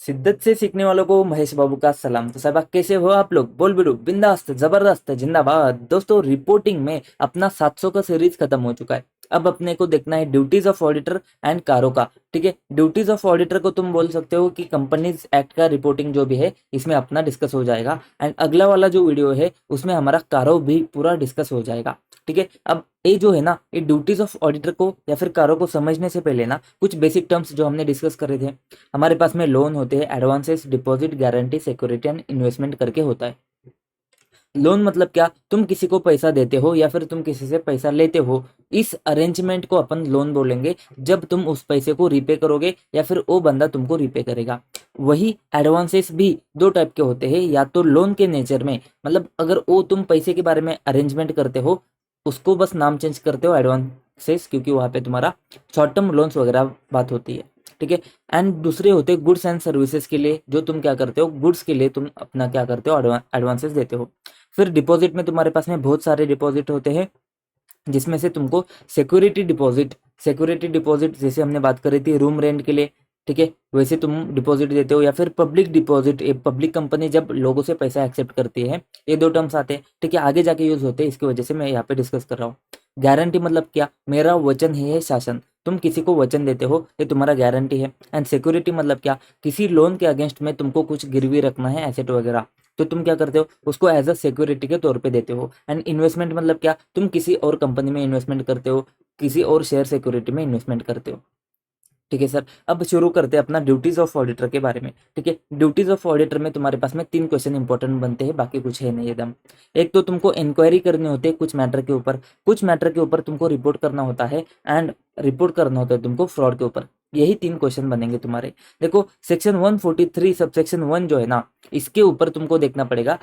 शिद्दत से सीखने वालों को महेश बाबू का सलाम। तो साहब कैसे हो आप लोग? बोल बिडू बिंदास्त जबरदस्त जिंदाबाद। दोस्तों रिपोर्टिंग में अपना 700 का सीरीज खत्म हो चुका है। अब अपने को देखना है ड्यूटीज ऑफ ऑडिटर एंड कारो का। ठीक है, ड्यूटीज ऑफ ऑडिटर को तुम बोल सकते हो कि कंपनीज एक्ट का रिपोर्टिंग जो भी है इसमें अपना डिस्कस हो जाएगा। एंड अगला वाला जो वीडियो है उसमें हमारा कारो भी पूरा डिस्कस हो जाएगा। ठीक है, अब ये जो है ना, ये ड्यूटीज ऑफ ऑडिटर को या फिर कारो को समझने से पहले ना कुछ बेसिक टर्म्स जो हमने डिस्कस करे थे। हमारे पास में लोन होते हैं, advances, deposit, guarantee, security and investment करके होता है। लोन मतलब क्या? तुम किसी को पैसा देते हो या फिर तुम किसी से पैसा लेते हो, इस अरेंजमेंट को अपन लोन बोलेंगे। जब तुम उस पैसे को रीपे करोगे या फिर वो बंदा तुमको रीपे करेगा। वही एडवांसेस भी दो टाइप के होते हैं, या तो लोन के नेचर में, मतलब अगर वो तुम पैसे के बारे में अरेंजमेंट करते हो, उसको बस नाम चेंज करते हो एडवांसेस, क्योंकि वहां पे तुम्हारा शॉर्ट टर्म लोन्स वगैरह बात होती है। ठीक है, एंड दूसरे होते हैं गुड्स एंड सर्विसेज के लिए, जो तुम क्या करते हो, गुड्स के लिए तुम अपना क्या करते हो, एडवांसेस देते हो। फिर डिपॉजिट में तुम्हारे पास में बहुत सारे डिपॉजिट होते हैं, जिसमें से तुमको सिक्योरिटी डिपॉजिट जैसे हमने बात करी थी रूम रेंट के लिए। ठीक है, वैसे तुम डिपॉजिट देते हो, या फिर पब्लिक डिपॉजिट, एक पब्लिक कंपनी जब लोगों से पैसा एक्सेप्ट करती है। ये दो टर्म्स आते हैं। ठीक है, आगे जाके यूज होते हैं, इसकी वजह से मैं यहाँ पे डिस्कस कर रहा हूँ। गारंटी मतलब क्या? मेरा वचन ही है शासन। तुम किसी को वचन देते हो, ये तुम्हारा गारंटी है। एंड सिक्योरिटी मतलब क्या? किसी लोन के अगेंस्ट में तुमको कुछ गिरवी रखना है, एसेट वगैरह, तो तुम क्या करते हो, उसको एज अ सिक्योरिटी के तौर पे देते हो। एंड इन्वेस्टमेंट मतलब क्या? तुम किसी और कंपनी में इन्वेस्टमेंट करते हो, किसी और शेयर सिक्योरिटी में इन्वेस्टमेंट करते हो। ठीक है सर, अब शुरू करते हैं अपना ड्यूटीज ऑफ ऑडिटर के बारे में। ठीक है, ड्यूटीज ऑफ ऑडिटर में तुम्हारे पास में 3 क्वेश्चन इंपॉर्टेंट बनते हैं, बाकी कुछ है नहीं एकदम। एक तो तुमको इंक्वायरी करनी होती है कुछ मैटर के ऊपर, कुछ मैटर के ऊपर तुमको रिपोर्ट करना होता है, एंड रिपोर्ट करना होता है तुमको फ्रॉड के ऊपर। यही 3 क्वेश्चन बनेंगे तुम्हारे। देखो सेक्शन 143 सबसेक्शन 1 जो है ना, इसके ऊपर तुमको देखना पड़ेगा।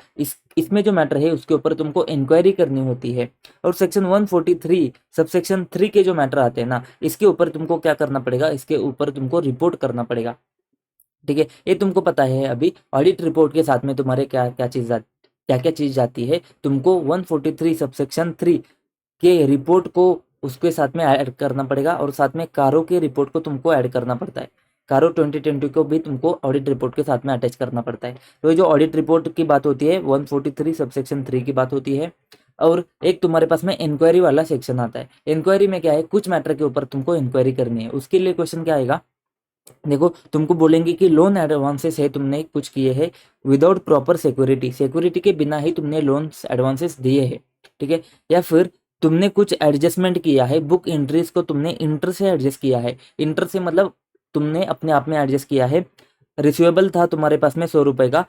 इसमें जो मैटर है उसके ऊपर तुमको इंक्वायरी करनी होती है। और सेक्शन 143 सबसेक्शन 3 के जो मैटर आते हैं ना, इसके ऊपर तुमको क्या करना पड़ेगा, इसके ऊपर तुमको रिपोर्ट करना पड़ेगा। ठीक है, ये तुमको पता है। अभी ऑडिट रिपोर्ट के साथ में तुम्हारे क्या क्या चीज जाती है, तुमको 143 सबसेक्शन 3 के रिपोर्ट को उसके साथ में ऐड करना पड़ेगा, और साथ में कारो के रिपोर्ट को तुमको ऐड करना पड़ता है। कारो 2020 को भी तुमको ऑडिट रिपोर्ट के साथ में अटैच करना पड़ता है। तो ये जो ऑडिट रिपोर्ट की बात होती है 143 सबसेक्शन 3 की बात होती है। और एक तुम्हारे पास में इंक्वायरी वाला सेक्शन आता है। इंक्वायरी में क्या है, कुछ मैटर के ऊपर तुमको इंक्वायरी करनी है। उसके लिए क्वेश्चन क्या आएगा, देखो तुमको बोलेंगे कि लोन एडवांसेस है तुमने कुछ किए हैं विदाउट प्रॉपर सिक्योरिटी, सिक्योरिटी के बिना ही तुमने लोन एडवांसेस दिए हैं। ठीक है, या फिर तुमने कुछ एडजस्टमेंट किया है, बुक एंट्रीज को तुमने इंटर से एडजस्ट किया है। इंटर से मतलब तुमने अपने आप में एडजस्ट किया है। रिसीवेबल था तुम्हारे पास में 100 रुपए का,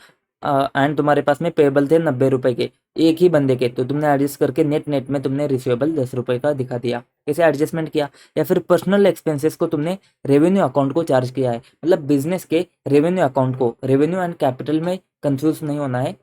एंड तुम्हारे पास में पेबल थे 90 रुपए के, एक ही बंदे के, तो तुमने एडजस्ट करके नेट नेट में तुमने रिसीवेबल 10 रुपए का दिखा दिया। ऐसे एडजस्टमेंट किया। या फिर पर्सनल एक्सपेंसेस को तुमने रेवेन्यू अकाउंट को चार्ज किया है, मतलब बिजनेस के रेवेन्यू अकाउंट को, रेवेन्यू एंड कैपिटल में कंफ्यूज नहीं होना है।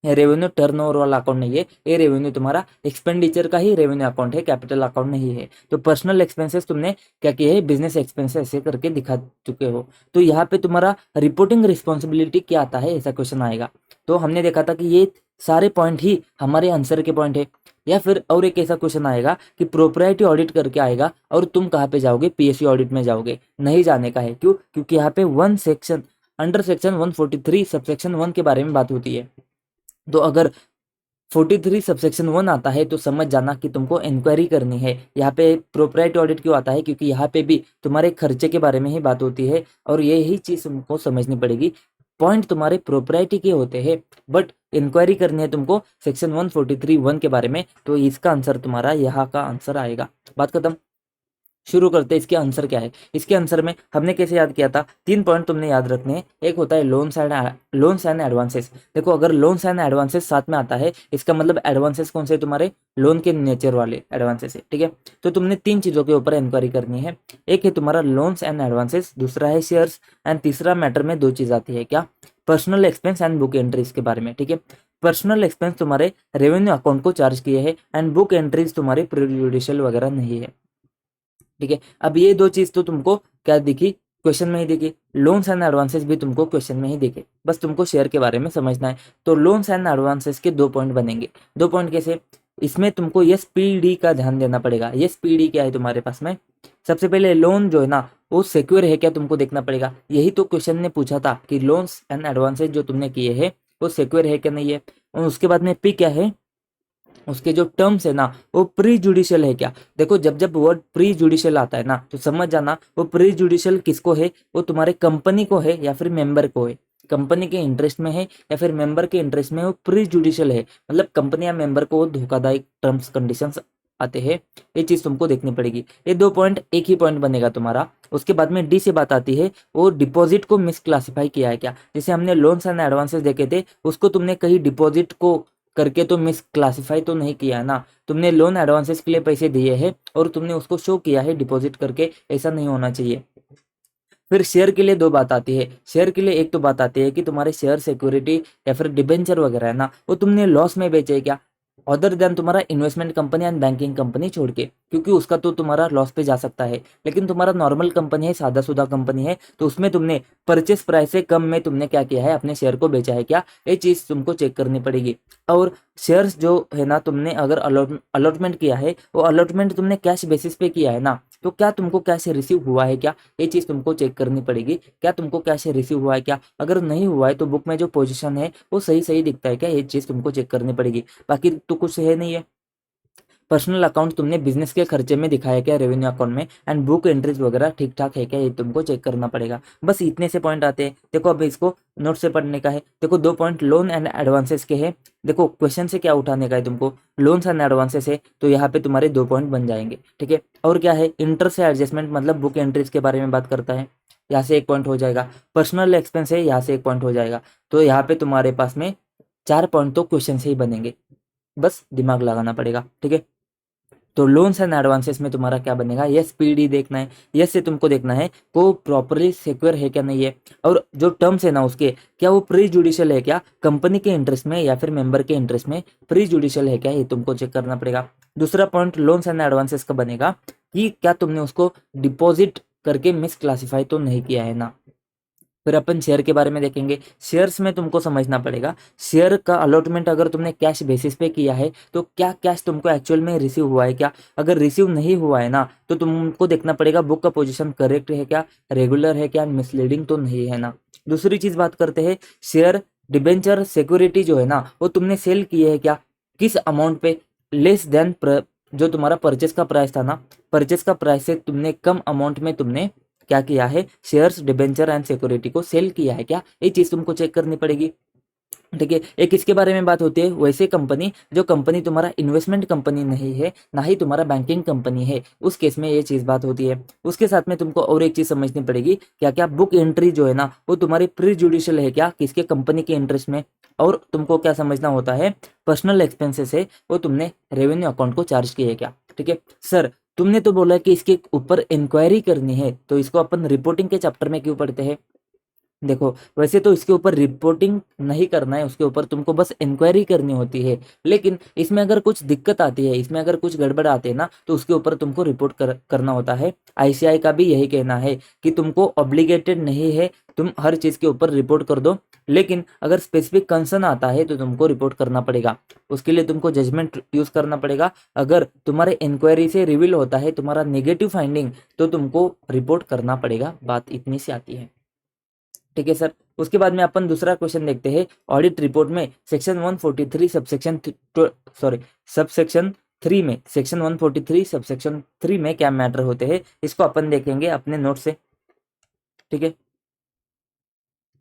रेवेन्यू टर्नओवर वाला अकाउंट नहीं है, ये रेवेन्यू तुम्हारा एक्सपेंडिचर का ही रेवेन्यू अकाउंट है, कैपिटल अकाउंट नहीं है। तो पर्सनल एक्सपेंसेस तुमने क्या किए है, बिजनेस एक्सपेंसेस ऐसे करके दिखा चुके हो। तो यहाँ पे तुम्हारा रिपोर्टिंग रिस्पॉन्सिबिलिटी क्या आता है, ऐसा क्वेश्चन आएगा। तो हमने देखा था कि ये सारे पॉइंट ही हमारे आंसर के पॉइंट है। या फिर और एक ऐसा क्वेश्चन आएगा कि प्रोप्राइटी ऑडिट करके आएगा, और तुम कहाँ पे जाओगे, पीएसयू ऑडिट में जाओगे। नहीं जाने का है, क्यों? क्योंकि यहाँ पे one section under section 143 subsection 1 के बारे में बात होती है। तो अगर 43 सबसेक्शन 1 आता है तो समझ जाना कि तुमको इंक्वायरी करनी है। यहाँ पे प्रोप्राइटी ऑडिट क्यों आता है, क्योंकि यहाँ पे भी तुम्हारे खर्चे के बारे में ही बात होती है, और यही चीज तुमको समझनी पड़ेगी। पॉइंट तुम्हारे प्रोप्राइटी के होते हैं, बट इंक्वायरी करनी है तुमको सेक्शन 143(1) के बारे में। तो इसका आंसर तुम्हारा यहाँ का आंसर आएगा। बात खत्म। शुरू करते हैं, इसके आंसर क्या है। इसके आंसर में हमने कैसे याद किया था, 3 पॉइंट तुमने याद रखने हैं। एक होता है लोन्स एंड एडवांसेस। देखो अगर लोन्स एंड एडवांसेस साथ में आता है, इसका मतलब एडवांसेस कौन से, तुम्हारे लोन के नेचर वाले एडवांसेस है। ठीक है, तो तुमने 3 चीजों के ऊपर इंक्वायरी करनी है। एक है तुम्हारा लोन्स एंड एडवांसेस, दूसरा है शेयर्स, एंड तीसरा मैटर में 2 चीज आती है, क्या? Personal expense and book entries के बारे में। ठीक है, पर्सनल एक्सपेंस तुम्हारे रेवेन्यू अकाउंट को चार्ज किए हैं, एंड बुक एंट्रीज तुम्हारे प्रीजुडिशियल वगैरह नहीं है। ठीक है, अब ये 2 चीज तो तुमको क्या दिखी, क्वेश्चन में ही दिखी। लोन्स एंड एडवांसेस भी तुमको क्वेश्चन में ही दिखे, बस तुमको शेयर के बारे में समझना है। तो लोन्स एंड एडवांसेस के 2 पॉइंट बनेंगे। 2 पॉइंट कैसे, इसमें तुमको एसपीडी का ध्यान देना पड़ेगा। एसपीडी क्या है तुम्हारे पास में? सबसे पहले लोन जो है ना वो सिक्योर है क्या तुमको देखना पड़ेगा। यही तो क्वेश्चन ने पूछा था कि लोन्स एंड एडवांसेज जो तुमने किए हैं वो सिक्योर है क्या नहीं है। और उसके बाद में पी क्या है, उसके जो टर्म्स है ना वो प्री जुडिशियल है क्या। देखो जब जब वर्ड प्री जुडिशियल आता है ना तो समझ जाना वो प्री जुडिशियल किसको है, वो तुम्हारे कंपनी को है या फिर मेंबर को है। कंपनी के इंटरेस्ट में है या फिर मेंबर के इंटरेस्ट में, वो प्री जुडिशियल है मतलब कंपनी या मेंबर को वो धोखादायक टर्म्स कंडीशंस आते हैं। ये चीज तुमको देखनी पड़ेगी। ये 2 पॉइंट एक ही पॉइंट बनेगा तुम्हारा। उसके बाद में डी से बात आती है, वो डिपॉजिट को मिसक्लासिफाई किया है क्या। जैसे हमने लोन्स एंड एडवांसेस देखे थे, उसको तुमने कहीं डिपॉजिट को करके तो मिस क्लासिफाई तो नहीं किया है ना। तुमने लोन एडवांसेस के लिए पैसे दिए हैं और तुमने उसको शो किया है डिपॉजिट करके, ऐसा नहीं होना चाहिए। फिर शेयर के लिए 2 बात आती है। शेयर के लिए एक तो बात आती है कि तुम्हारे शेयर सिक्योरिटी या फिर डिबेंचर वगैरह है ना वो तुमने लॉस में बेचे क्या, अदर देन तुम्हारा investment company and banking company छोड़ के, क्योंकि उसका तो तुम्हारा लॉस पे जा सकता है। लेकिन तुम्हारा नॉर्मल कंपनी है, सादा सुधा कंपनी है, तो उसमें तुमने परचेस प्राइस से कम में तुमने क्या किया है, अपने शेयर को बेचा है क्या, ये चीज तुमको चेक करनी पड़ेगी। और शेयर्स जो है ना तुमने अगर अलॉटमेंट किया है, वो अलॉटमेंट तुमने कैश बेसिस पे किया है ना, तो क्या तुमको कैश रिसीव हुआ है क्या, ये चीज तुमको चेक करनी पड़ेगी। क्या तुमको कैश रिसीव हुआ है क्या, अगर नहीं हुआ है तो बुक में जो पोजीशन है वो सही सही दिखता है क्या, ये चीज तुमको चेक करनी पड़ेगी। बाकी तो कुछ है नहीं है। पर्सनल अकाउंट तुमने बिजनेस के खर्चे में दिखाया क्या रेवेन्यू अकाउंट में, एंड बुक एंट्रीज वगैरह ठीक ठाक है क्या, ये तुमको चेक करना पड़ेगा। बस इतने से पॉइंट आते हैं। देखो अब इसको नोट से पढ़ने का है। देखो 2 पॉइंट लोन एंड एडवांसेस के हैं। देखो क्वेश्चन से क्या उठाने का है तुमको, लोन्स एंड एडवांसेस है तो यहाँ पे तुम्हारे 2 पॉइंट बन जाएंगे। ठीक है, और क्या है, इंटरेस्ट से एडजस्टमेंट मतलब बुक एंट्रीज के बारे में बात करता है, यहाँ से 1 पॉइंट हो जाएगा। पर्सनल एक्सपेंस है, यहाँ से 1 पॉइंट हो जाएगा। तो यहाँ पे तुम्हारे पास में 4 पॉइंट तो क्वेश्चन से ही बनेंगे, बस दिमाग लगाना पड़ेगा। ठीक है, तो लोन्स एंड एडवांसेस में तुम्हारा क्या बनेगा, यस पीडी देखना है। यस से तुमको देखना है को प्रॉपरली सिक्योर है क्या नहीं है, और जो टर्म्स है ना उसके क्या वो प्री जुडिशियल है क्या, कंपनी के इंटरेस्ट में या फिर मेंबर के इंटरेस्ट में प्री जुडिशियल है क्या, ये तुमको चेक करना पड़ेगा। दूसरा पॉइंट लोन्स एंड एडवांसेस का बनेगा कि क्या तुमने उसको डिपॉजिट करके मिस क्लासिफाई तो नहीं किया है ना। फिर अपन शेयर के बारे में देखेंगे। शेयर्स में तुमको समझना पड़ेगा, शेयर का अलॉटमेंट अगर तुमने कैश बेसिस पे किया है तो क्या कैश तुमको एक्चुअल में रिसीव हुआ है क्या। अगर रिसीव नहीं हुआ है ना तो तुमको देखना पड़ेगा बुक का पोजीशन करेक्ट है क्या, रेगुलर है क्या, मिसलीडिंग तो नहीं है ना। दूसरी चीज बात करते हैं, शेयर डिबेंचर सिक्योरिटी जो है ना वो तुमने सेल किए है क्या, किस अमाउंट पे, लेस देन जो तुम्हारा परचेस का प्राइस था ना, परचेस का प्राइस से तुमने कम अमाउंट में तुमने क्या किया है, शेयर्स डिबेंचर एंड सिक्योरिटी को सेल किया है क्या, ये चीज तुमको चेक करनी पड़ेगी। ठीक है, एक इसके बारे में बात होती है, वैसे कंपनी जो कंपनी तुम्हारा इन्वेस्टमेंट कंपनी नहीं है ना ही तुम्हारा बैंकिंग कंपनी है, उस केस में ये चीज बात होती है। उसके साथ में तुमको और एक चीज समझनी पड़ेगी, क्या क्या बुक एंट्री जो है ना वो तुम्हारी प्री जुडिशियल है क्या, किसके कंपनी के इंटरेस्ट में। और तुमको क्या समझना होता है, पर्सनल एक्सपेंसेस है वो तुमने रेवेन्यू अकाउंट को चार्ज किया है क्या। ठीक है सर, तुमने तो बोला कि इसके ऊपर इंक्वायरी करनी है, तो इसको अपन रिपोर्टिंग के चैप्टर में क्यों पढ़ते हैं। देखो वैसे तो इसके ऊपर रिपोर्टिंग नहीं करना है, उसके ऊपर तुमको बस इंक्वायरी करनी होती है। लेकिन इसमें अगर कुछ दिक्कत आती है, इसमें अगर कुछ गड़बड़ आते हैं ना तो उसके ऊपर तुमको रिपोर्ट करना होता है। आईसीआई का भी यही कहना है कि तुमको ऑब्लिगेटेड नहीं है, तुम हर चीज के ऊपर रिपोर्ट कर दो, लेकिन अगर स्पेसिफिक कंसर्न आता है तो तुमको रिपोर्ट करना पड़ेगा। उसके लिए तुमको जजमेंट यूज करना पड़ेगा। अगर तुम्हारे इंक्वायरी से रिवील होता है तुम्हारा नेगेटिव फाइंडिंग तो तुमको रिपोर्ट करना पड़ेगा, बात इतनी सी आती है। ठीक है सर, उसके बाद में अपन दूसरा क्वेश्चन देखते हैं। ऑडिट रिपोर्ट में सेक्शन 143 सबसेक्शन 3 में, सेक्शन 143 सबसेक्शन 3 में क्या मैटर होते हैं, इसको अपन देखेंगे अपने नोट से। ठीक है,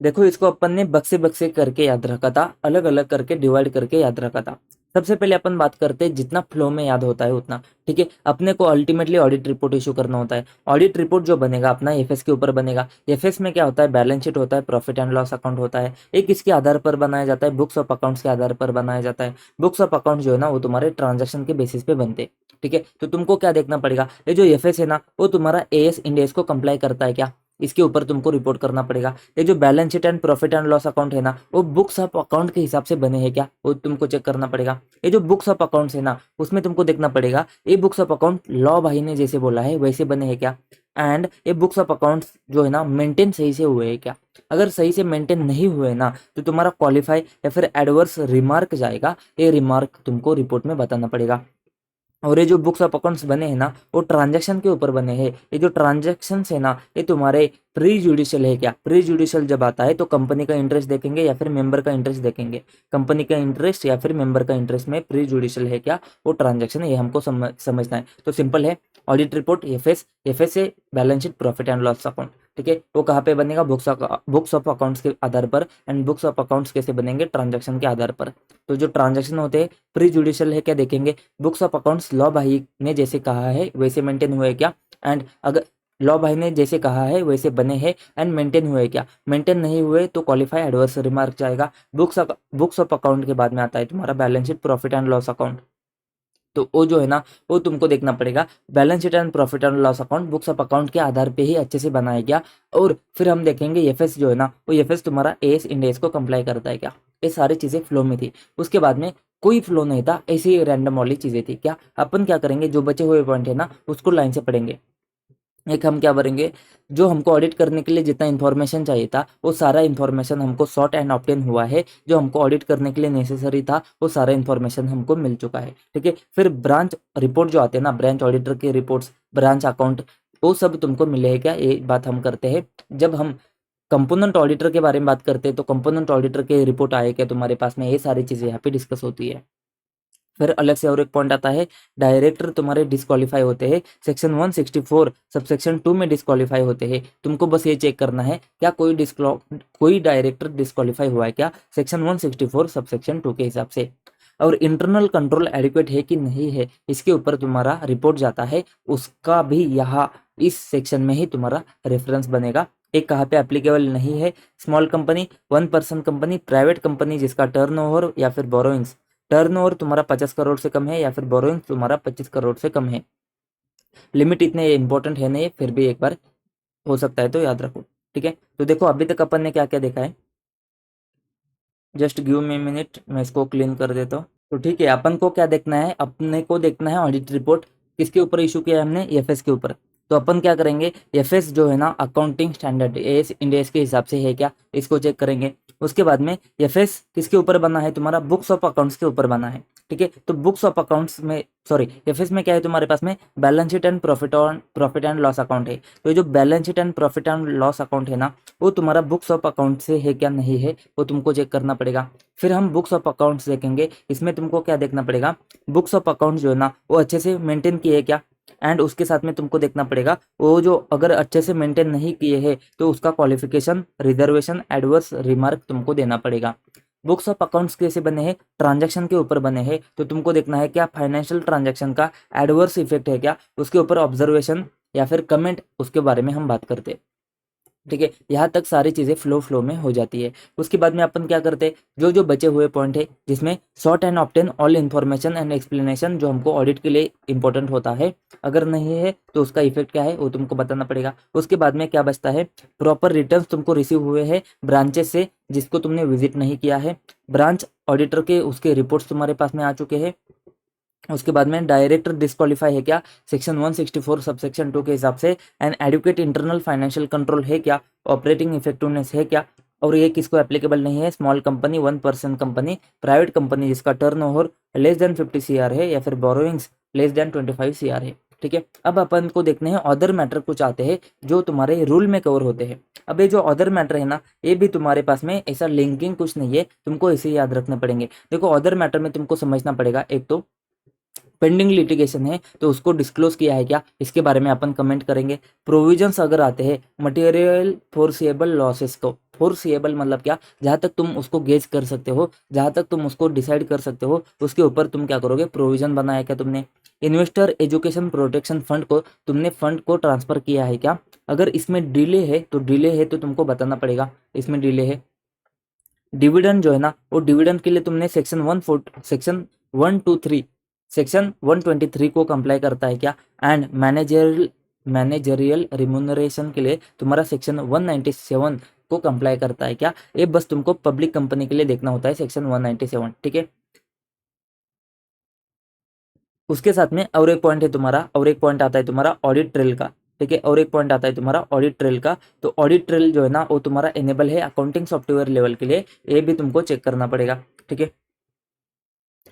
देखो इसको अपन ने बक्से बक्से करके याद रखा था, अलग अलग करके डिवाइड करके याद रखा था। सबसे पहले अपन बात करते हैं, जितना फ्लो में याद होता है उतना। ठीक है, अपने को अल्टीमेटली ऑडिट रिपोर्ट इशू करना होता है। ऑडिट रिपोर्ट जो बनेगा अपना एफएस के ऊपर बनेगा। एफएस में क्या होता है, बैलेंस शीट होता है, प्रॉफिट एंड लॉस अकाउंट होता है। एक इसके आधार पर बनाया जाता है, बुक्स ऑफ अकाउंट्स के आधार पर बनाया जाता है। बुक्स ऑफ अकाउंट जो है ना वो तुम्हारे ट्रांजेक्शन के बेसिस पे बनते हैं। ठीक है, तो तुमको क्या देखना पड़ेगा, ये जो एफएस है ना वो तुम्हारा एएस इंड एस को कंप्लाई करता है क्या, इसके ऊपर तुमको रिपोर्ट करना पड़ेगा। ये जो balance sheet and profit and loss account है ना वो बुक्स ऑफ अकाउंट के हिसाब से बने हैं क्या, वो तुमको चेक करना पड़ेगा। ये जो बुक्स ऑफ अकाउंट्स है ना उसमें तुमको देखना पड़ेगा ये बुक्स ऑफ अकाउंट लॉ भाई ने जैसे बोला है वैसे बने हैं क्या। एंड ये बुक्स ऑफ अकाउंट्स जो है ना मेंटेन सही से हुए हैं क्या। अगर सही से मेंटेन नहीं हुए ना तो तुम्हारा क्वालिफाई या फिर एडवर्स रिमार्क जाएगा, ये रिमार्क तुमको रिपोर्ट में बताना पड़ेगा। और ये जो बुक्स ऑफ अकाउंट्स बने हैं ना वो ट्रांजैक्शन के ऊपर बने हैं। ये जो ट्रांजैक्शन है ना ये तुम्हारे प्री जुडिशियल है क्या। प्री जुडिशियल जब आता है तो कंपनी का इंटरेस्ट देखेंगे या फिर मेंबर का इंटरेस्ट देखेंगे। कंपनी का इंटरेस्ट या फिर मेंबर का इंटरेस्ट में प्री जुडिशियल है क्या वो ट्रांजैक्शन है, ये हमको समझना है। तो सिंपल है, ऑडिट रिपोर्ट एफएस, एफएस से balance sheet profit and loss account, ठीक है। वो कहाँ पे बनेगा, बुक्स ऑफ अकाउंट्स के आधार पर। एंड बुक्स ऑफ अकाउंट्स कैसे बनेंगे, ट्रांजैक्शन के आधार पर। तो जो ट्रांजैक्शन होते हैं प्री जुडिशियल है क्या देखेंगे, बुक्स ऑफ अकाउंट्स लॉ भाई ने जैसे कहा है वैसे मेंटेन हुए क्या। एंड अगर लॉ भाई ने जैसे कहा है वैसे बने हैं एंड मेंटेन हुए क्या, मेंटेन नहीं हुए तो क्वालिफाई एडवर्स रिमार्क जाएगा। बुक्स ऑफ अकाउंट के बाद में आता है तुम्हारा balance sheet profit and loss account. तो वो जो है ना वो तुमको देखना पड़ेगा, balance sheet and profit and loss account books of account के आधार पे ही अच्छे से बनाया गया। और फिर हम देखेंगे एफएस जो है ना वो एफएस तुम्हारा एएस इंडेस को कंप्लाई करता है क्या। ये सारी चीजें फ्लो में थी। उसके बाद में कोई फ्लो नहीं था, ऐसी ही रैंडम वाली चीजें थी क्या। अपन क्या करेंगे, जो बचे हुए पॉइंट है ना उसको लाइन से पढ़ेंगे। एक हम क्या करेंगे, जो हमको ऑडिट करने के लिए जितना इन्फॉर्मेशन चाहिए था वो सारा इन्फॉर्मेशन हमको सॉर्ट एंड ऑब्टेन हुआ है। जो हमको ऑडिट करने के लिए नेसेसरी था वो सारा इन्फॉर्मेशन हमको मिल चुका है, ठीक है। फिर ब्रांच रिपोर्ट जो आते हैं ना, ब्रांच ऑडिटर की रिपोर्ट्स, ब्रांच अकाउंट, वो सब तुमको मिले है क्या, ये बात हम करते हैं। जब हम कंपोनेंट ऑडिटर के बारे में बात करते हैं तो कंपोनेंट ऑडिटर के रिपोर्ट आए क्या तुम्हारे पास में, ये सारी चीज़ें यहाँ पे डिस्कस होती है। फिर अलग से और एक पॉइंट आता है, डायरेक्टर तुम्हारे डिस्क्वालीफाई होते हैं सेक्शन 164 सबसेक्शन 2 में डिस्क्वालीफाई होते हैं। तुमको बस ये चेक करना है क्या कोई डायरेक्टर डिस्क्वालीफाई हुआ है क्या सेक्शन 164 सबसेक्शन 2 के हिसाब से। और इंटरनल कंट्रोल एडिक्वेट है कि नहीं है इसके ऊपर तुम्हारा रिपोर्ट जाता है, उसका भी यहाँ इस सेक्शन में ही तुम्हारा रेफरेंस बनेगा। एक कहाँ पे एप्लीकेबल नहीं है, small company, 1 person company, private company जिसका टर्नओवर या फिर बोरोइंग्स, टर्नओवर तुम्हारा 50 करोड़ से कम है या फिर बोरोइंग तुम्हारा 25 करोड़ से कम है। लिमिट इतने इंपॉर्टेंट है नहीं, फिर भी एक बार हो सकता है तो याद रखो, ठीक है। तो देखो अभी तक अपन ने क्या क्या देखा है, जस्ट गिव मी मिनट, मैं इसको क्लीन कर देता हूँ। तो ठीक है, अपन को क्या देखना है, अपने को देखना है ऑडिट रिपोर्ट किसके ऊपर इशू किया है हमने, एफएस के ऊपर। तो अपन क्या करेंगे, एफएस जो है ना अकाउंटिंग स्टैंडर्ड एएस इंडेस के हिसाब से है क्या, इसको चेक करेंगे। उसके बाद में एफएस किसके ऊपर बना है, तुम्हारा बुक्स ऑफ अकाउंट्स के ऊपर बना है, ठीक है। तो बुक्स ऑफ अकाउंट्स में सॉरी एफएस में क्या है तुम्हारे पास में, balance sheet and profit and loss account है। तो जो balance sheet and profit and loss account है ना वो तुम्हारा बुक्स ऑफ अकाउंट से है क्या नहीं है, वो तुमको चेक करना पड़ेगा। फिर हम बुक्स ऑफ अकाउंट्स देखेंगे, इसमें तुमको क्या देखना पड़ेगा, बुक्स ऑफ अकाउंट्स जो है ना वो अच्छे से मेंटेन किए क्या। एंड उसके साथ में तुमको देखना पड़ेगा वो जो अगर अच्छे से मेंटेन नहीं किए हैं तो उसका क्वालिफिकेशन, रिजर्वेशन, एडवर्स रिमार्क तुमको देना पड़ेगा। बुक्स ऑफ अकाउंट्स कैसे बने हैं, ट्रांजैक्शन के ऊपर बने हैं, तो तुमको देखना है क्या फाइनेंशियल ट्रांजैक्शन का एडवर्स इफेक्ट है क्या, उसके ऊपर ऑब्जर्वेशन या फिर कमेंट, उसके बारे में हम बात करते हैं, ठीक है। यहाँ तक सारी चीज़ें फ्लो में हो जाती है। उसके बाद में अपन क्या करते हैं, जो जो बचे हुए पॉइंट है जिसमें sort and obtain all information and explanation जो हमको ऑडिट के लिए इंपॉर्टेंट होता है, अगर नहीं है तो उसका इफेक्ट क्या है वो तुमको बताना पड़ेगा। उसके बाद में क्या बचता है, प्रॉपर रिटर्न तुमको रिसीव हुए हैं ब्रांचेस से जिसको तुमने विजिट नहीं किया है, ब्रांच ऑडिटर के उसके रिपोर्ट्स तुम्हारे पास में आ चुके हैं। उसके बाद में डायरेक्टर डिस्क्वालीफाई है क्या सेक्शन 164 सबसेक्शन 2 के हिसाब से, and adequate internal financial control है क्या, ऑपरेटिंग इफेक्टिवनेस है क्या। और ये किसको एप्लीकेबल नहीं है, small company, 1 person company, private company जिसका टर्नओवर लेस देन 50 CR है या फिर बोरोइंग्स लेस देन 25 CR है, ठीक है। अब अपन को देखने हैं अदर मैटर कुछ आते हैं जो तुम्हारे रूल में कवर होते हैं। अब ये जो अदर मैटर है ना ये भी तुम्हारे पास में ऐसा लिंकिंग कुछ नहीं है, तुमको इसे याद रखने पड़ेंगे। देखो अदर मैटर में तुमको समझना पड़ेगा, एक तो पेंडिंग लिटिगेशन है तो उसको डिस्क्लोज किया है क्या, इसके बारे में अपन कमेंट करेंगे। प्रोविजंस अगर आते हैं मटेरियल फोर्सिएबल लॉसेस को, फोर्सिएबल मतलब क्या, जहाँ तक तुम उसको गेज कर सकते हो, जहाँ तक तुम उसको डिसाइड कर सकते हो उसके ऊपर तुम क्या करोगे, प्रोविजन बनाया क्या तुमने। इन्वेस्टर एजुकेशन प्रोटेक्शन फंड को तुमने फंड को ट्रांसफर किया है क्या, अगर इसमें डिले है तो डिले है तो तुमको बताना पड़ेगा इसमें डिले है। डिविडेंड जो है ना वो डिविडेंड के लिए तुमने सेक्शन 123 को कंप्लाई करता है क्या, एंड मैनेजरियल रिम्यूनरेशन के लिए तुम्हारा सेक्शन 197 को कंप्लाई करता है क्या। ये बस तुमको पब्लिक कंपनी के लिए देखना होता है सेक्शन 197, ठीक है। उसके साथ में और एक पॉइंट है तुम्हारा, और एक पॉइंट आता है तुम्हारा ऑडिट ट्रेल का। ठीक है। और एक पॉइंट आता है तुम्हारा ऑडिट ट्रेल का, तो ऑडिट ट्रेल जो है ना वो तुम्हारा एनेबल है अकाउंटिंग सॉफ्टवेयर लेवल के लिए, ये भी तुमको चेक करना पड़ेगा। ठीक है,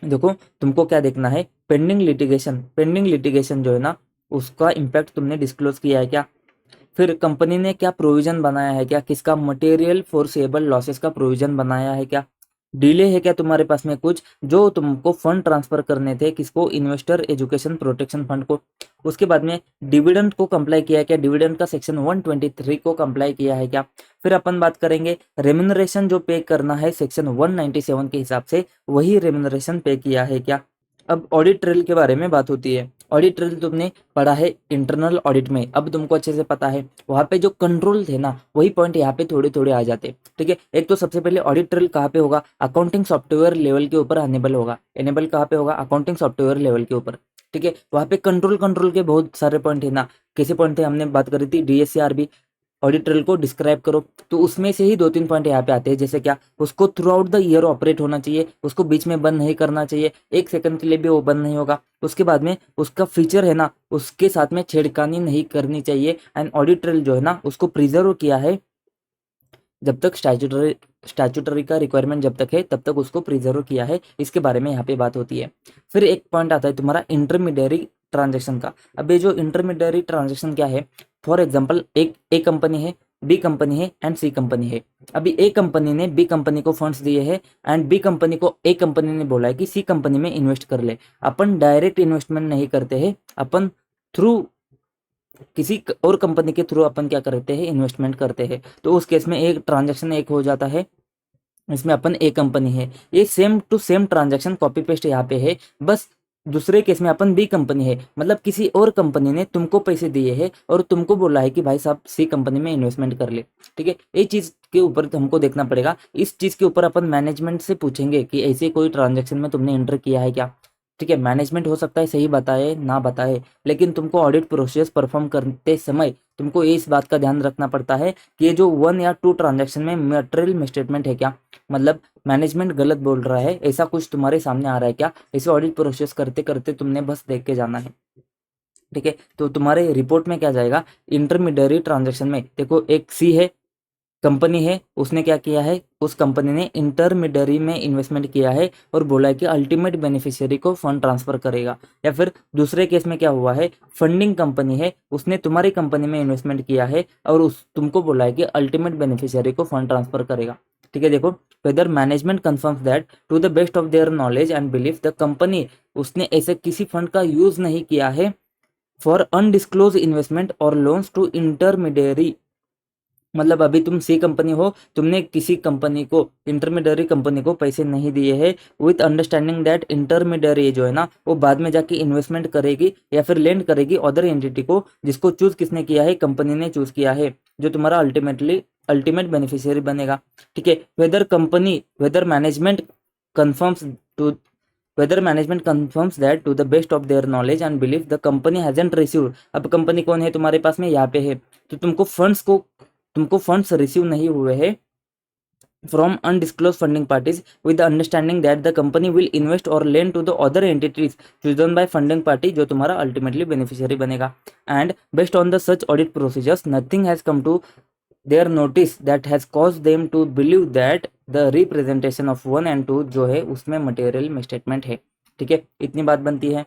देखो तुमको क्या देखना है, पेंडिंग लिटिगेशन, पेंडिंग लिटिगेशन जो है ना उसका इम्पैक्ट तुमने डिस्क्लोज किया है क्या, फिर कंपनी ने क्या प्रोविजन बनाया है क्या, किसका मटेरियल फोर्सेबल लॉसेस का प्रोविजन बनाया है क्या, डिले है क्या तुम्हारे पास में कुछ जो तुमको फंड ट्रांसफर करने थे, किसको, इन्वेस्टर एजुकेशन प्रोटेक्शन फंड को। उसके बाद में डिविडेंड को कंप्लाई किया है क्या, डिविडेंड का सेक्शन 123 को कंप्लाई किया है क्या। फिर अपन बात करेंगे रेम्यूनरेशन जो पे करना है सेक्शन 197 के हिसाब से, वही रेम्यूनरेशन पे किया है क्या। अब ऑडिट ट्रेल के बारे में बात होती है, ऑडिट ट्रेल तुमने पढ़ा है इंटरनल ऑडिट में, अब तुमको अच्छे से पता है वहां पे जो कंट्रोल थे ना वही पॉइंट यहाँ पे थोड़े थोड़े आ जाते। ठीक है, एक तो सबसे पहले ऑडिट ट्रेल कहाँ पे होगा, अकाउंटिंग सॉफ्टवेयर लेवल के ऊपर अनेबल होगा, एनेबल कहाँ पे होगा, अकाउंटिंग सॉफ्टवेयर लेवल के ऊपर। ठीक है, वहाँ पे कंट्रोल कंट्रोल के बहुत सारे पॉइंट है ना, कैसे पॉइंट थे हमने बात करी थी, डीएससीआरबी ऑडिट ट्रेल को डिस्क्राइब करो, तो उसमें से ही 2-3 पॉइंट यहाँ पे आते हैं, जैसे क्या, उसको through out the year operate होना चाहिए, उसको बीच में बंद नहीं करना चाहिए, 1 सेकंड के लिए भी वो बंद नहीं होगा। उसके बाद में उसका फीचर है ना उसके साथ में छेड़खानी नहीं करनी चाहिए, एंड ऑडिट ट्रेल जो है ना उसको प्रिजर्व किया है जब तक स्टैट्यूटरी का रिक्वायरमेंट जब तक है तब तक उसको प्रिजर्व किया है, इसके बारे में यहाँ पे बात होती है। फिर एक पॉइंट आता है तुम्हारा इंटरमीडियरी ट्रांजेक्शन का। अब ये जो इंटरमीडियरी ट्रांजेक्शन क्या है, फॉर एग्जाम्पल एक ए कंपनी है, बी कंपनी है एंड सी कंपनी है। अभी ए कंपनी ने बी कंपनी को फंड्स दिए हैं एंड बी कंपनी को ए कंपनी ने बोला है कि सी कंपनी में इन्वेस्ट कर ले। अपन डायरेक्ट इन्वेस्टमेंट नहीं करते हैं, अपन थ्रू किसी और कंपनी के थ्रू अपन क्या करते हैं, इन्वेस्टमेंट करते हैं। तो उस केस में एक ट्रांजैक्शन एक हो जाता है, इसमें अपन ए कंपनी है, ये same to same transaction copy paste यहाँ पे है, बस दूसरे केस में अपन बी कंपनी है, मतलब किसी और कंपनी ने तुमको पैसे दिए हैं और तुमको बोला है कि भाई साहब सी कंपनी में इन्वेस्टमेंट कर ले। ठीक है, ये चीज के ऊपर हमको देखना पड़ेगा, इस चीज के ऊपर अपन मैनेजमेंट से पूछेंगे कि ऐसे कोई ट्रांजेक्शन में तुमने एंटर किया है क्या। ठीक है, मैनेजमेंट हो सकता है सही बताए ना बताए, लेकिन तुमको ऑडिट प्रोसेस परफॉर्म करते समय तुमको ये इस बात का ध्यान रखना पड़ता है कि ये जो 1 या 2 ट्रांजैक्शन में मटेरियल मिसस्टेटमेंट है क्या, मतलब मैनेजमेंट गलत बोल रहा है, ऐसा कुछ तुम्हारे सामने आ रहा है क्या, ऐसे ऑडिट प्रोसेस करते करते तुमने बस देख के जाना है। ठीक है, तो तुम्हारे रिपोर्ट में क्या जाएगा, इंटरमीडियरी ट्रांजैक्शन में देखो एक सी है, कंपनी है, उसने क्या किया है, उस कंपनी ने इंटरमीडियरी में इन्वेस्टमेंट किया है और बोला है कि अल्टीमेट बेनिफिशियरी को फंड ट्रांसफर करेगा। या फिर दूसरे केस में क्या हुआ है, फंडिंग कंपनी है, उसने तुम्हारी कंपनी में इन्वेस्टमेंट किया है और उस तुमको बोला है कि अल्टीमेट बेनिफिशियरी को फंड ट्रांसफर करेगा। ठीक है, देखो whether management confirms that to the best of their knowledge and belief the company, उसने ऐसे किसी फंड का यूज नहीं किया है फॉर अनडिस्क्लोज इन्वेस्टमेंट और लोन्स टू इंटरमीडियरी, मतलब अभी तुम सी कंपनी हो, तुमने किसी कंपनी को, इंटरमीडियरी कंपनी को पैसे नहीं दिए हैं विथ अंडरस्टैंडिंग दैट इंटरमीडियरी जो है ना वो बाद में जाके इन्वेस्टमेंट करेगी या फिर लेंड करेगी अदर एंटिटी को, जिसको चूज किसने किया है, कंपनी ने चूज किया है, जो तुम्हारा अल्टीमेट बेनिफिशियरी बनेगा। ठीक है, whether management confirms to whether management confirms that to the best of their knowledge and belief the company hasn't received, अब कंपनी कौन है तुम्हारे पास में, यहाँ पे है, तो तुमको फंड्स रिसीव नहीं हुए हैं from undisclosed funding parties with the understanding that the company will invest और lend to the other entities chosen by funding party, जो तुम्हारा अल्टीमेटली बेनिफिशियरी बनेगा। And based on the such audit procedures nothing has come to their notice that has cause them to believe that the representation of 1 and 2 जो है उसमें material misstatement है। ठीक है, इतनी बात बनती है।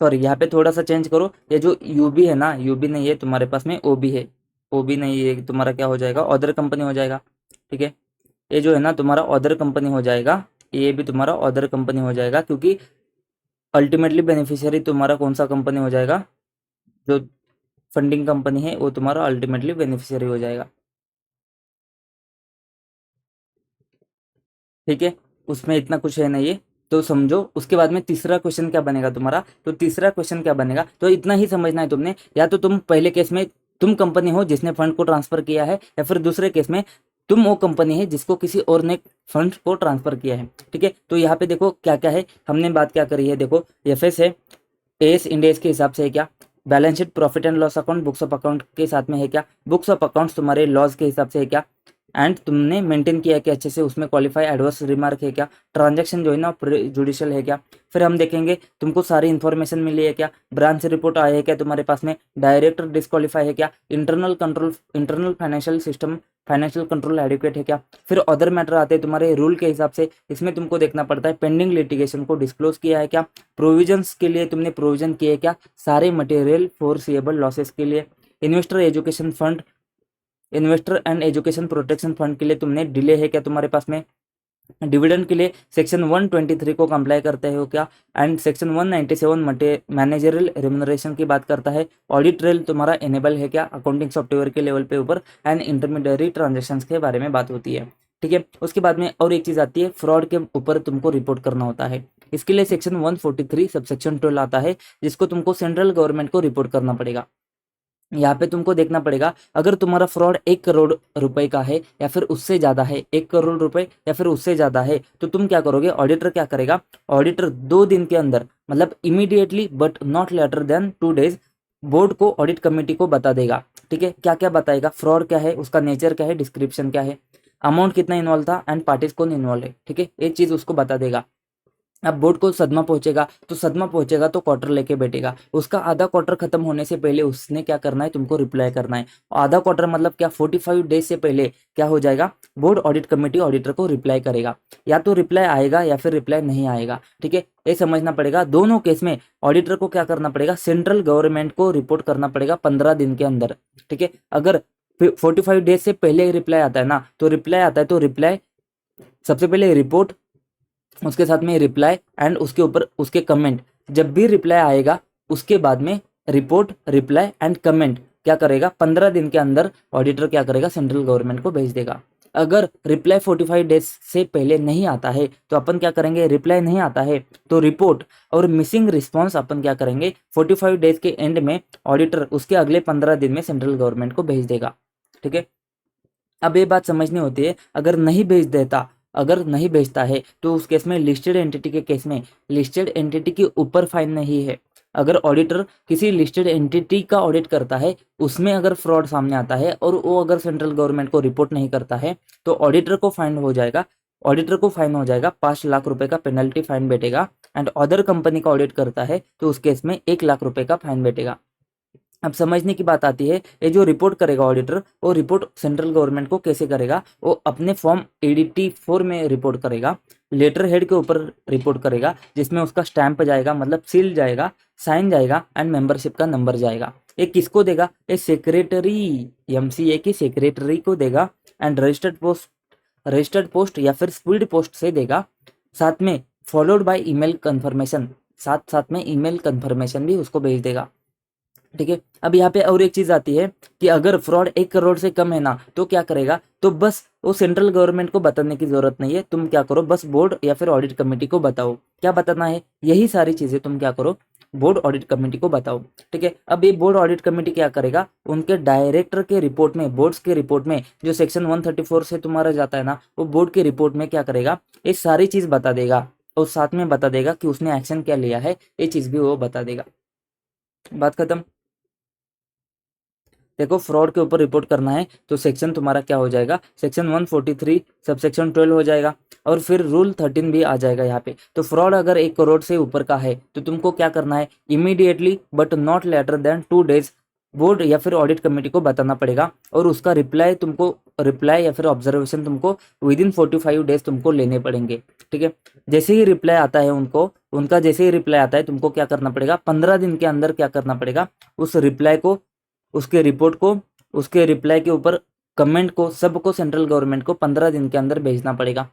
सॉरी, यहाँ पे थोड़ा सा चेंज करो, ये जो यूबी है ना, यूबी नहीं है तुम्हारे पास में, ओबी है, ओबी नहीं है, तुम्हारा क्या हो जाएगा, अदर कंपनी हो जाएगा। ठीक है, ये जो है ना तुम्हारा अदर कंपनी हो जाएगा, ये भी तुम्हारा अदर कंपनी हो जाएगा, क्योंकि अल्टीमेटली बेनिफिशियरी तुम्हारा कौन सा कंपनी हो जाएगा, जो फंडिंग कंपनी है वो तुम्हारा अल्टीमेटली बेनिफिशियरी हो जाएगा। ठीक है, उसमें इतना कुछ है नहीं है, तो समझो। उसके बाद में तीसरा क्वेश्चन क्या बनेगा तुम्हारा, तो तीसरा क्वेश्चन क्या बनेगा, तो इतना ही समझना है तुमने, या तो तुम पहले केस में तुम कंपनी हो जिसने फंड को ट्रांसफर किया है, या फिर दूसरे केस में तुम वो कंपनी है जिसको किसी और ने फंड को ट्रांसफर किया है। ठीक है, तो यहाँ पे देखो क्या क्या है, हमने बात क्या करी है, देखो एफएस है, एस इंडेस के हिसाब से है क्या, balance sheet profit and loss account books of account के साथ में है क्या, बुक्स ऑफ अकाउंट्स तुम्हारे लॉस के हिसाब से है क्या, एंड तुमने मेंटेन किया कि अच्छे से, उसमें क्वालिफाई एडवर्स रिमार्क है क्या, ट्रांजैक्शन जो है ना जुडिशियल है क्या। फिर हम देखेंगे तुमको सारी इन्फॉर्मेशन मिली है क्या, ब्रांच रिपोर्ट आया है क्या तुम्हारे पास में, डायरेक्टर डिस्क्वालीफाई है क्या, internal control, internal financial system, financial control adequate है क्या। फिर अदर मैटर आते हैं तुम्हारे रूल के हिसाब से, इसमें तुमको देखना पड़ता है पेंडिंग लिटिगेशन को डिस्क्लोज किया है क्या, प्रोविजंस के लिए तुमने प्रोविजन किए क्या, सारे मटेरियल फोरसीएबल लॉसेस के लिए, investor education fund, investor and education protection fund के लिए तुमने डिले है क्या तुम्हारे पास में, डिविडेंड के लिए सेक्शन 123 को कंप्लाई करते हो क्या, एंड सेक्शन 197 मैनेजरियल रिम्यूनरेशन की बात करता है, ऑडिट ट्रेल तुम्हारा एनेबल है क्या अकाउंटिंग सॉफ्टवेयर के लेवल पे ऊपर, एंड इंटरमीडियरी ट्रांजेक्शन्स के बारे में बात होती है। ठीक है, उसके बाद में और एक चीज आती है, फ्रॉड के ऊपर तुमको रिपोर्ट करना होता है। इसके लिए सेक्शन 143 सबसेक्शन 12 आता है, जिसको तुमको सेंट्रल गवर्नमेंट को रिपोर्ट करना पड़ेगा। यहाँ पे तुमको देखना पड़ेगा, अगर तुम्हारा फ्रॉड 1 करोड़ रुपए का है या फिर उससे ज्यादा है, 1 करोड़ रुपए या फिर उससे ज्यादा है, तो तुम क्या करोगे, ऑडिटर क्या करेगा, ऑडिटर 2 दिन के अंदर, मतलब immediately but not later than 2 days, board को, ऑडिट कमेटी को बता देगा। ठीक है, क्या क्या बताएगा, फ्रॉड क्या है, उसका नेचर क्या है, डिस्क्रिप्शन क्या है, अमाउंट कितना इन्वॉल्व था, एंड पार्टीज कौन इन्वॉल्व है। ठीक है, ये चीज उसको बता देगा। अब बोर्ड को सदमा पहुंचेगा, तो सदमा पहुंचेगा तो क्वार्टर लेके बैठेगा, उसका आधा क्वार्टर खत्म होने से पहले उसने क्या करना है, तुमको रिप्लाई करना है। आधा क्वार्टर मतलब क्या, 45 डेज से पहले क्या हो जाएगा, बोर्ड ऑडिट कमेटी ऑडिटर को रिप्लाई करेगा, या तो रिप्लाई आएगा या फिर रिप्लाई नहीं आएगा। ठीक है, ये समझना पड़ेगा। दोनों केस में ऑडिटर को क्या करना पड़ेगा, सेंट्रल गवर्नमेंट को रिपोर्ट करना पड़ेगा 15 दिन के अंदर। ठीक है, अगर 45 डेज से पहले रिप्लाई आता है ना, तो रिप्लाई आता है तो रिप्लाई सबसे पहले रिपोर्ट, उसके साथ में रिप्लाई एंड उसके ऊपर उसके कमेंट, जब भी रिप्लाई आएगा उसके बाद में रिपोर्ट, रिप्लाई एंड कमेंट क्या करेगा, 15 दिन के अंदर ऑडिटर क्या करेगा, सेंट्रल गवर्नमेंट को भेज देगा। अगर रिप्लाई 45 डेज से पहले नहीं आता है तो अपन क्या करेंगे, रिप्लाई नहीं आता है तो रिपोर्ट और मिसिंग रिस्पॉन्स अपन क्या करेंगे, 45 डेज के एंड में ऑडिटर उसके अगले 15 दिन में सेंट्रल गवर्नमेंट को भेज देगा। ठीक है, अब ये बात समझनी होती है, अगर नहीं भेज देता, अगर नहीं भेजता है तो उस केस में, लिस्टेड एंटिटी के केस में, लिस्टेड एंटिटी के ऊपर फाइन नहीं है। अगर ऑडिटर किसी लिस्टेड एंटिटी का ऑडिट करता है, उसमें अगर फ्रॉड सामने आता है और वो अगर सेंट्रल गवर्नमेंट को रिपोर्ट नहीं करता है, तो ऑडिटर को फाइन हो जाएगा, ऑडिटर को फाइन हो जाएगा 5 लाख रुपए का पेनल्टी फाइन बैठेगा। एंड अदर कंपनी का ऑडिट करता है तो उस केस में 1 लाख रुपए का फाइन बैठेगा। अब समझने की बात आती है, ये जो रिपोर्ट करेगा ऑडिटर, वो रिपोर्ट सेंट्रल गवर्नमेंट को कैसे करेगा, वो अपने फॉर्म ADT 4 में रिपोर्ट करेगा, लेटर हेड के ऊपर रिपोर्ट करेगा, जिसमें उसका स्टैंप जाएगा, मतलब सील जाएगा, साइन जाएगा एंड मेंबरशिप का नंबर जाएगा। ये किसको देगा, ये सेक्रेटरी, MCA की सेक्रेटरी को देगा, एंड रजिस्टर्ड पोस्ट या फिर स्पीड पोस्ट से देगा, साथ में फॉलोड बाय ईमेल कंफर्मेशन, साथ साथ में ईमेल कंफर्मेशन भी उसको भेज देगा। ठीक है, अब यहाँ पे और एक चीज आती है कि अगर फ्रॉड 1 करोड़ से कम है ना, तो क्या करेगा, तो बस वो सेंट्रल गवर्नमेंट को बताने की जरूरत नहीं है, तुम क्या करो, बस बोर्ड या फिर ऑडिट कमेटी को बताओ। क्या बताना है, यही सारी चीजें तुम क्या करो, बोर्ड ऑडिट कमेटी को बताओ। ठीक है, अब ये बोर्ड ऑडिट कमेटी क्या करेगा, उनके डायरेक्टर के रिपोर्ट में, बोर्ड्स के रिपोर्ट में जो सेक्शन 134 से तुम्हारा जाता है ना, वो बोर्ड के रिपोर्ट में क्या करेगा, ये सारी चीज बता देगा, और साथ में बता देगा कि उसने एक्शन क्या लिया है, ये चीज भी वो बता देगा। बात खत्म। देखो, फ्रॉड के ऊपर रिपोर्ट करना है तो सेक्शन तुम्हारा क्या हो जाएगा, सेक्शन 143 सब सेक्शन 12 हो जाएगा, और फिर रूल 13 भी आ जाएगा यहाँ पे। तो फ्रॉड अगर 1 करोड़ से ऊपर का है तो तुमको क्या करना है, immediately but not later than 2 days board या फिर ऑडिट कमेटी को बताना पड़ेगा, और उसका रिप्लाई तुमको, रिप्लाई या फिर ऑब्जर्वेशन तुमको विदिन 45 डेज तुमको लेने पड़ेंगे। ठीक है, जैसे ही रिप्लाई आता है उनको, उनका जैसे ही रिप्लाई आता है तुमको क्या करना पड़ेगा, 15 दिन के अंदर क्या करना पड़ेगा, उस रिप्लाई को, उसके रिपोर्ट को, उसके रिप्लाई के ऊपर कमेंट को, सबको सेंट्रल गवर्नमेंट को 15 दिन के अंदर भेजना पड़ेगा।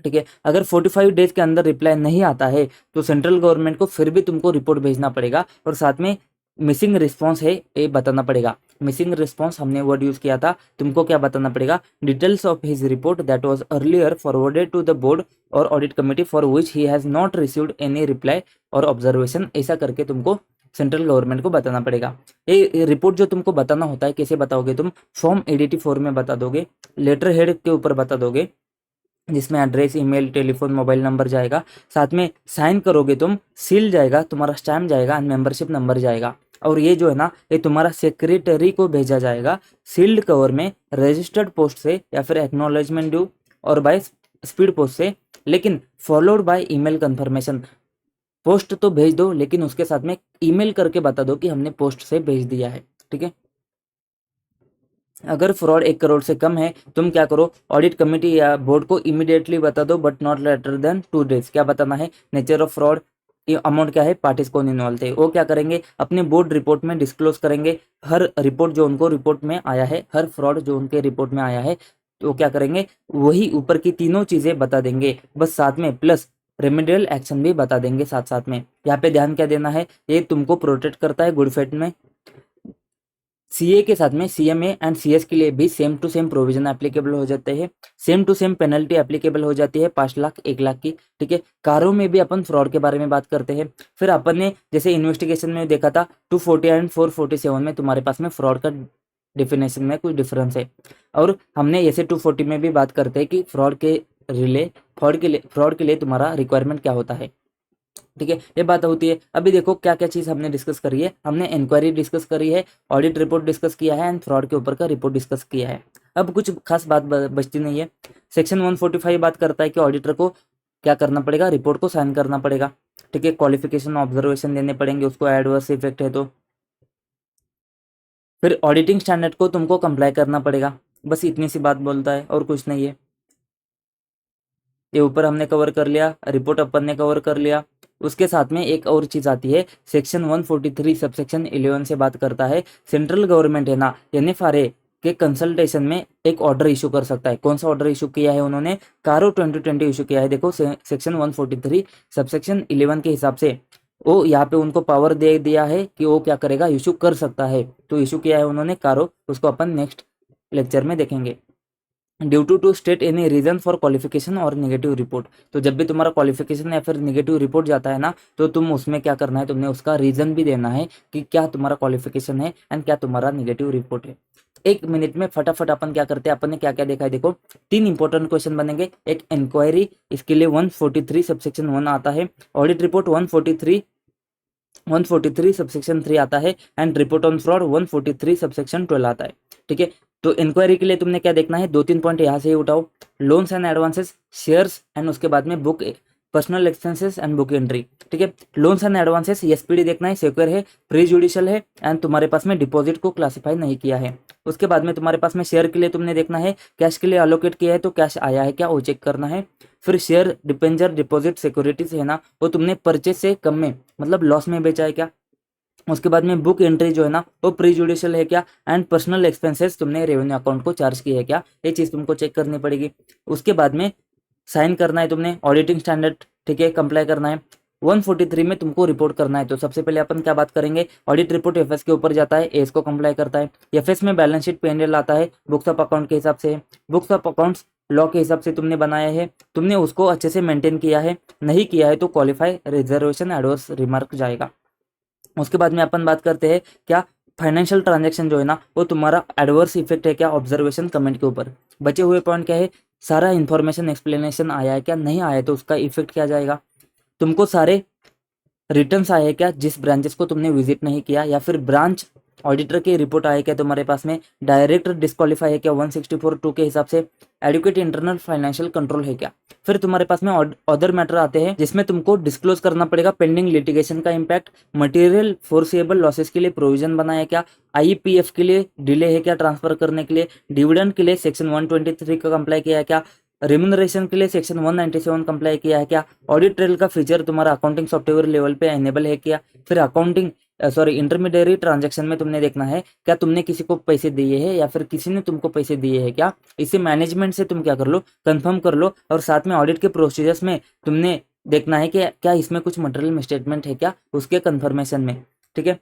ठीक है, अगर 45 डेज के अंदर रिप्लाई नहीं आता है तो सेंट्रल गवर्नमेंट को फिर भी तुमको रिपोर्ट भेजना पड़ेगा, और साथ में मिसिंग रिस्पॉन्स है ये बताना पड़ेगा। मिसिंग रिस्पॉन्स हमने वर्ड यूज किया था, तुमको क्या बताना पड़ेगा, details of his report that was earlier forwarded to the board और audit committee for which he has not received any reply और ऑब्जर्वेशन, ऐसा करके तुमको सेंट्रल गवर्नमेंट को बताना पड़ेगा। ये रिपोर्ट जो तुमको बताना होता है, कैसे बताओगे तुम, फॉर्म ADT 4 में बता दोगे, लेटर हेड के ऊपर बता दोगे, जिसमें address, email, telephone, mobile number जाएगा, साथ में साइन करोगे तुम, सील जाएगा, तुम्हारा स्टैम्प जाएगा एंड मेंबरशिप नंबर जाएगा। और ये जो है ना, ये तुम्हारा सेक्रेटरी को भेजा जाएगा सील्ड कवर में, रजिस्टर्ड पोस्ट से या फिर एक्नॉलेजमेंट ड्यू और बाय स्पीड पोस्ट से, लेकिन followed by email confirmation. Post तो भेज दो, लेकिन उसके साथ में ईमेल करके बता दो कि हमने पोस्ट से भेज दिया है। ठीक है। अगर फ्रॉड 1 करोड़ से कम है, तुम क्या करो, ऑडिट कमेटी या बोर्ड को इमीडिएटली बता दो, but not later than 2 days। क्या बताना है, नेचर ऑफ फ्रॉड, अमाउंट क्या है, पार्टीज कौन इन्वॉल्व थे। वो क्या करेंगे, अपने बोर्ड रिपोर्ट में डिस्क्लोज करेंगे हर रिपोर्ट जो उनको रिपोर्ट में आया है, हर फ्रॉड जो उनके रिपोर्ट में आया है, तो क्या करेंगे, वही ऊपर की तीनों चीजें बता देंगे, बस साथ में प्लस रेमेडियल एक्शन भी बता देंगे साथ साथ में। यहाँ पे ध्यान क्या देना है, ये तुमको प्रोटेक्ट करता है गुड फेथ में। सीए के साथ में सीएमए एंड सीएस के लिए भी same to same provision applicable हो जाते हैं, same to same penalty applicable हो जाती है 5 लाख 1 लाख की। ठीक है। कारों में भी अपन फ्रॉड के बारे में बात करते हैं। फिर अपन ने जैसे इन्वेस्टिगेशन में देखा था 240 एंड 447 में तुम्हारे पास में फ्रॉड का डिफिनेशन में कुछ डिफरेंस है, और हमने ऐसे 240 में भी बात करते हैं कि फ्रॉड के लिए तुम्हारा रिक्वायरमेंट क्या होता है। ठीक है, ये बात होती है। अभी देखो क्या क्या चीज हमने डिस्कस करी है, हमने इंक्वायरी डिस्कस करी है, ऑडिट रिपोर्ट डिस्कस किया है एंड फ्रॉड के ऊपर का रिपोर्ट डिस्कस किया है। अब कुछ खास बात बचती नहीं है। सेक्शन 145 बात करता है कि ऑडिटर को क्या करना पड़ेगा, रिपोर्ट को साइन करना पड़ेगा। ठीक है, क्वालिफिकेशन ऑब्जर्वेशन देने पड़ेंगे उसको, एडवर्स इफेक्ट है तो। फिर ऑडिटिंग स्टैंडर्ड को तुमको कंप्लाई करना पड़ेगा, बस इतनी सी बात बोलता है और कुछ नहीं है। ये ऊपर हमने कवर कर लिया, रिपोर्ट अपन ने कवर कर लिया। उसके साथ में एक और चीज आती है, सेक्शन 143 सबसेक्शन 11 से बात करता है, सेंट्रल गवर्नमेंट है ना, एनएफआरए के कंसल्टेशन में एक ऑर्डर इशू कर सकता है। कौन सा ऑर्डर इशू किया है उन्होंने, कारो 2020 इशू किया है। देखो सेक्शन 143 सबसेक्शन 11 के हिसाब से वो यहाँ पे उनको पावर दे दिया है कि वो क्या करेगा, इशू कर सकता है। तो इशू किया है उन्होंने कारो, उसको अपन नेक्स्ट लेक्चर में देखेंगे। Due to state any reason for qualification और नेगेटिव रिपोर्ट। तो जब भी तुम्हारा क्वालिफिकेशन या फिर नेगेटिव रिपोर्ट जाता है ना, तो तुम उसमें क्या करना है, तुमने उसका रीजन भी देना है कि क्या तुम्हारा क्वालिफिकेशन है एंड क्या तुम्हारा नेगेटिव रिपोर्ट है। 1 मिनट में फटाफट अपन क्या करते हैं, अपन ने क्या क्या देखा है देखो। 3 इंपॉर्टेंट क्वेश्चन बनेंगे। एक इंक्वायरी, इसके लिए 143 सबसेक्शन 1 आता है। ऑडिट रिपोर्ट 143 सबसेक्शन 3 आता है and report on fraud 143 subsection 12 आता है। ठीक है। तो इंक्वायरी के लिए तुमने क्या देखना है, 2-3 पॉइंट यहाँ से ही उठाओ, loans and advances, shares and उसके बाद में book, personal expenses and book entry. ठीक है। लोन्स एंड एडवांसेस एसपीडी देखना है, सिक्योर है, प्री जुडिशियल है एंड तुम्हारे पास में डिपॉजिट को क्लासिफाई नहीं किया है। उसके बाद में तुम्हारे पास में शेयर के लिए तुमने देखना है, कैश के लिए अलोकेट किया है तो कैश आया है क्या, वो चेक करना है। फिर शेयर, डिपेंजर, डिपॉजिट, सिक्योरिटीज है ना, वो तुमने परचेज से कम में मतलब लॉस में बेचा है क्या। उसके बाद में बुक एंट्री जो है ना, वो प्री जुडिशियल है क्या, एंड पर्सनल एक्सपेंसेस तुमने रेवेन्यू अकाउंट को चार्ज किया है क्या, ये चीज तुमको चेक करनी पड़ेगी। उसके बाद में साइन करना है तुमने, ऑडिटिंग स्टैंडर्ड, ठीक है, कंप्लाई करना है। 143 में तुमको रिपोर्ट करना है। तो सबसे पहले अपन क्या बात करेंगे, ऑडिट रिपोर्ट एफएस के ऊपर जाता है, एस को कंप्लाई करता है। एफएस में बैलेंस शीट पेंडल आता है, बुक्स ऑफ अकाउंट के हिसाब से, बुक्स ऑफ अकाउंट्स लॉ के हिसाब से तुमने बनाया है, तुमने उसको अच्छे से मेंटेन किया है, नहीं किया है तो क्वालिफाई, रिजर्वेशन, एडवर्स रिमार्क जाएगा। उसके बाद में अपन बात करते हैं क्या, फाइनेंशियल ट्रांजैक्शन जो है ना, वो तुम्हारा एडवर्स इफेक्ट है क्या, ऑब्जर्वेशन कमेंट के ऊपर। बचे हुए पॉइंट क्या है, सारा इन्फॉर्मेशन एक्सप्लेनेशन आया है क्या, नहीं आया है तो उसका इफेक्ट क्या जाएगा। तुमको सारे रिटर्न्स आए हैं क्या, जिस ब्रांचेस को तुमने विजिट नहीं किया, या फिर ब्रांच ऑडिटर की रिपोर्ट आए क्या तुम्हारे पास में, डायरेक्ट डिस्क्वालीफाई है क्या 164(2) के हिसाब से, एडुकेट इंटरनल फाइनेंशियल कंट्रोल है क्या। फिर तुम्हारे पास में अदर मैटर आते हैं, जिसमें तुमको डिस्क्लोज करना पड़ेगा पेंडिंग लिटिगेशन का इम्पैक्ट, मटेरियल फोर्सेबल लॉसेस के लिए प्रोविजन बनाया क्या, आईपीएफ के लिए डिले है क्या ट्रांसफर करने के लिए, डिविडेंड के लिए सेक्शन 123 का कंप्लाई किया है क्या, रेम्यूनरेशन के लिए सेक्शन 197 कंप्लाई किया है क्या, ऑडिट ट्रेल का फीचर तुम्हारा अकाउंटिंग सॉफ्टवेयर लेवल पे एनेबल है क्या। फिर इंटरमीडियरी ट्रांजैक्शन में तुमने देखना है क्या, तुमने किसी को पैसे दिए हैं या फिर किसी ने तुमको पैसे दिए हैं क्या। इसे मैनेजमेंट से तुम क्या कर लो, कंफर्म कर लो, और साथ में ऑडिट के प्रोसीजर्स में तुमने देखना है कि क्या इसमें कुछ मटेरियल मिसस्टेटमेंट है क्या, उसके कंफर्मेशन में। ठीक है।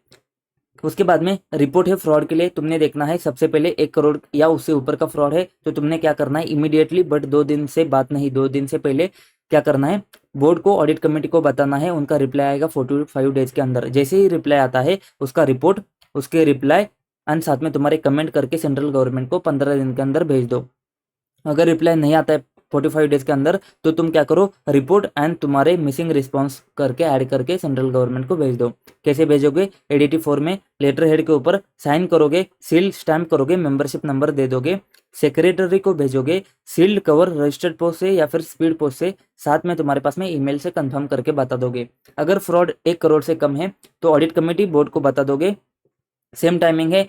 उसके बाद में रिपोर्ट है फ्रॉड के लिए, तुमने देखना है सबसे पहले 1 करोड़ या उससे ऊपर का फ्रॉड है तो तुमने क्या करना है, इमीडिएटली, बट 2 दिन से बात नहीं, 2 दिन से पहले क्या करना है, बोर्ड को, ऑडिट कमेटी को बताना है। उनका रिप्लाई आएगा 45 डेज के अंदर। जैसे ही रिप्लाई आता है उसका रिपोर्ट, उसके रिप्लाई एंड साथ में तुम्हारे कमेंट करके सेंट्रल गवर्नमेंट को 15 दिन के अंदर भेज दो। अगर रिप्लाई नहीं आता है 45 डेज के अंदर, तो तुम क्या करो, रिपोर्ट एंड तुम्हारे मिसिंग रिस्पॉन्स करके ऐड करके सेंट्रल गवर्नमेंट को भेज दो। कैसे भेजोगे, एडीटी फॉर्म में लेटर हेड के ऊपर साइन करोगे, सील स्टैम्प करोगे, मेंबरशिप नंबर दे दोगे, सेक्रेटरी को भेजोगे, सील्ड कवर रजिस्टर्ड पोस्ट से या फिर स्पीड पोस्ट से, साथ में तुम्हारे पास में ईमेल से कंफर्म करके बता दोगे। अगर फ्रॉड 1 करोड़ से कम है तो ऑडिट कमेटी बोर्ड को बता दोगे। सेम टाइमिंग है,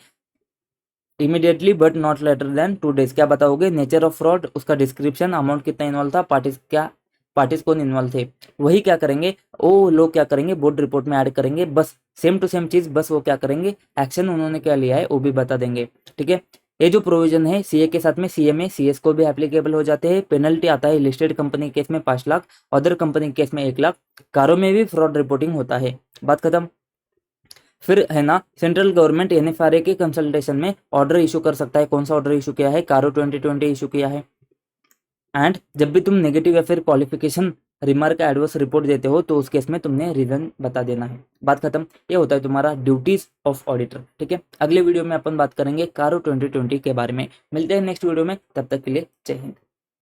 immediately but not later than 2 days. क्या बताओगे, नेचर ऑफ फ्रॉड, उसका डिस्क्रिप्शन, अमाउंट कितना इन्वॉल्व था, पार्टीज कौन इन्वॉल्व थे, वही क्या करेंगे, वो लोग क्या करेंगे, बोर्ड रिपोर्ट में ऐड करेंगे। बस सेम टू सेम चीज, बस वो क्या करेंगे, एक्शन उन्होंने क्या लिया है वो भी बता देंगे। ठीक है, ये जो प्रोविजन है सीए के साथ में सीएमए सीएस को भी एप्लीकेबल हो जाते हैं। पेनल्टी आता है लिस्टेड कंपनी केस में 5 लाख, अदर कंपनी केस में 1 लाख, कारों में भी फ्रॉड रिपोर्टिंग होता है। बात खत्म। फिर है ना, सेंट्रल गवर्नमेंट एनएफआरए के कंसल्टेशन में ऑर्डर इशू कर सकता है। कौन सा ऑर्डर इशू किया है, कारो 2020 इशू किया है। एंड जब भी तुम नेगेटिव या फिर क्वालिफिकेशन रिमार्क एडवर्स रिपोर्ट देते हो तो उस केस में तुमने रीजन बता देना है। बात खत्म। ये होता है तुम्हारा ड्यूटीज ऑफ ऑडिटर। ठीक है, अगले वीडियो में अपन बात करेंगे कारो 2020 के बारे में। मिलते हैं नेक्स्ट वीडियो में, तब तक के लिए जय हिंद।